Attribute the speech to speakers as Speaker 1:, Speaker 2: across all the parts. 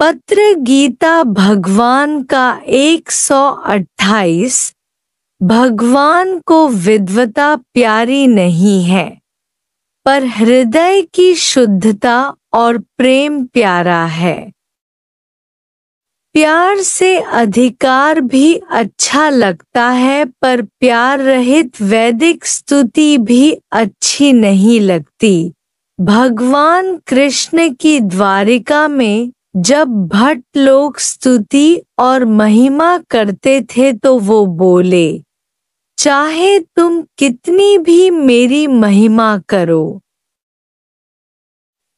Speaker 1: पत्र गीता भगवान का 128। भगवान को विद्वता प्यारी नहीं है, पर हृदय की शुद्धता और प्रेम प्यारा है। प्यार से अधिकार भी अच्छा लगता है, पर प्यार रहित वैदिक स्तुति भी अच्छी नहीं लगती। भगवान कृष्ण की द्वारिका में जब भट्ट लोग स्तुति और महिमा करते थे तो वो बोले, चाहे तुम कितनी भी मेरी महिमा करो।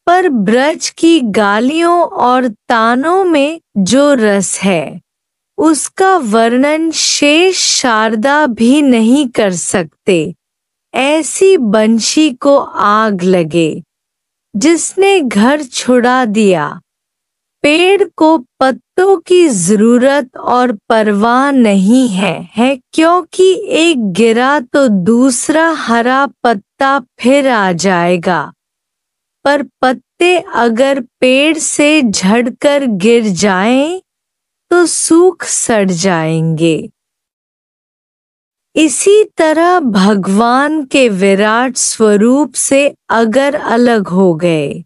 Speaker 1: पर ब्रज की गालियों और तानों में जो रस है, उसका वर्णन शेष शारदा भी नहीं कर सकते। ऐसी बंशी को आग लगे जिसने घर छुड़ा दिया। पेड़ को पत्तों की जरूरत और परवाह नहीं है, क्योंकि एक गिरा तो दूसरा हरा पत्ता फिर आ जाएगा। पर पत्ते अगर पेड़ से झड़कर गिर जाएं, तो सूख सड़ जाएंगे। इसी तरह भगवान के विराट स्वरूप से अगर अलग हो गए,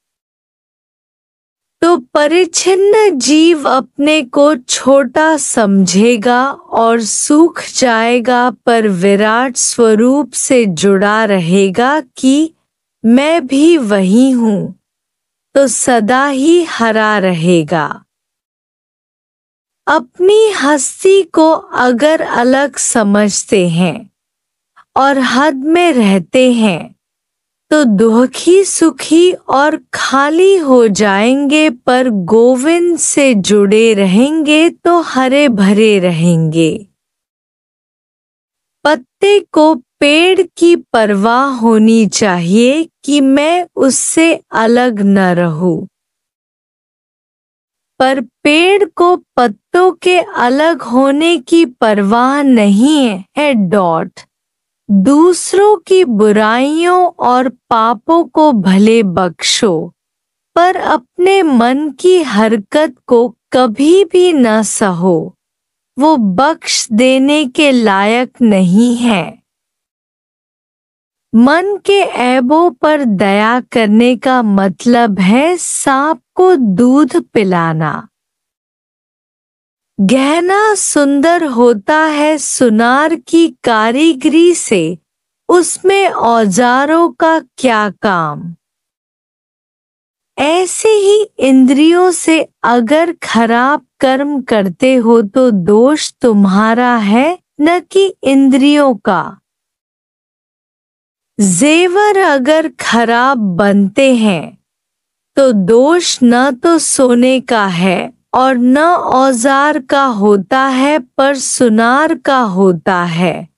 Speaker 1: तो परिच्छिन्न जीव अपने को छोटा समझेगा और सूख जाएगा, पर विराट स्वरूप से जुड़ा रहेगा कि मैं भी वही हूँ, तो सदा ही हरा रहेगा। अपनी हस्ती को अगर अलग समझते हैं और हद में रहते हैं, तो दुखी सुखी और खाली हो जाएंगे, पर गोविंद से जुड़े रहेंगे तो हरे भरे रहेंगे। पत्ते को पेड़ की परवाह होनी चाहिए कि मैं उससे अलग न रहूं, पर पेड़ को पत्तों के अलग होने की परवाह नहीं है। दूसरों की बुराइयों और पापों को भले बख्शो, पर अपने मन की हरकत को कभी भी न सहो, वो बख्श देने के लायक नहीं है। मन के ऐबों पर दया करने का मतलब है सांप को दूध पिलाना। गहना सुंदर होता है सुनार की कारीगरी से, उसमें औजारों का क्या काम। ऐसे ही इंद्रियों से अगर खराब कर्म करते हो तो दोष तुम्हारा है, न कि इंद्रियों का। जेवर अगर खराब बनते हैं, तो दोष न तो सोने का है और न औजार का होता है, पर सुनार का होता है।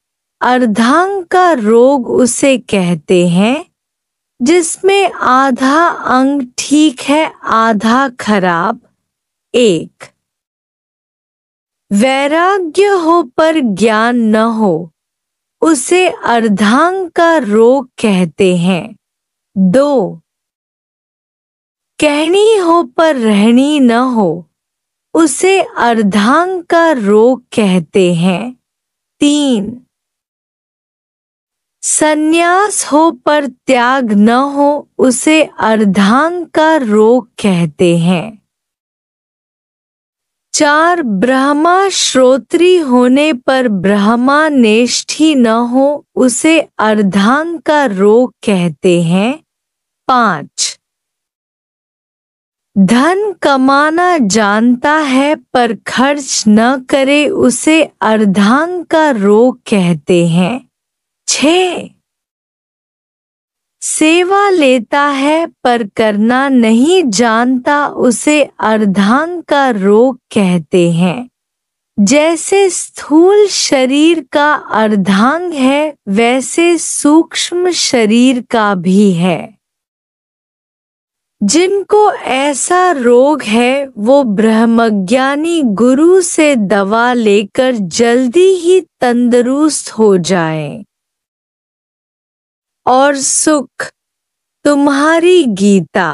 Speaker 1: अर्धांग का रोग उसे कहते हैं जिसमें आधा अंग ठीक है, आधा खराब। 1 वैराग्य हो पर ज्ञान न हो, उसे अर्धांग का रोग कहते हैं। 2 कहनी हो पर रहनी न हो, उसे अर्धांग का रोग कहते हैं। 3 संन्यास हो पर त्याग न हो, उसे अर्धांग का रोग कहते हैं। 4 ब्रह्मा श्रोत्री होने पर ब्रह्मा नेष्ठी न हो, उसे अर्धांग का रोग कहते हैं। 5 धन कमाना जानता है पर खर्च न करे, उसे अर्धांग का रोग कहते हैं। 6 सेवा लेता है पर करना नहीं जानता, उसे अर्धांग का रोग कहते हैं। जैसे स्थूल शरीर का अर्धांग है, वैसे सूक्ष्म शरीर का भी है। जिनको ऐसा रोग है वो ब्रह्मज्ञानी गुरु से दवा लेकर जल्दी ही तंदुरुस्त हो जाएं। और सुख तुम्हारी गीता।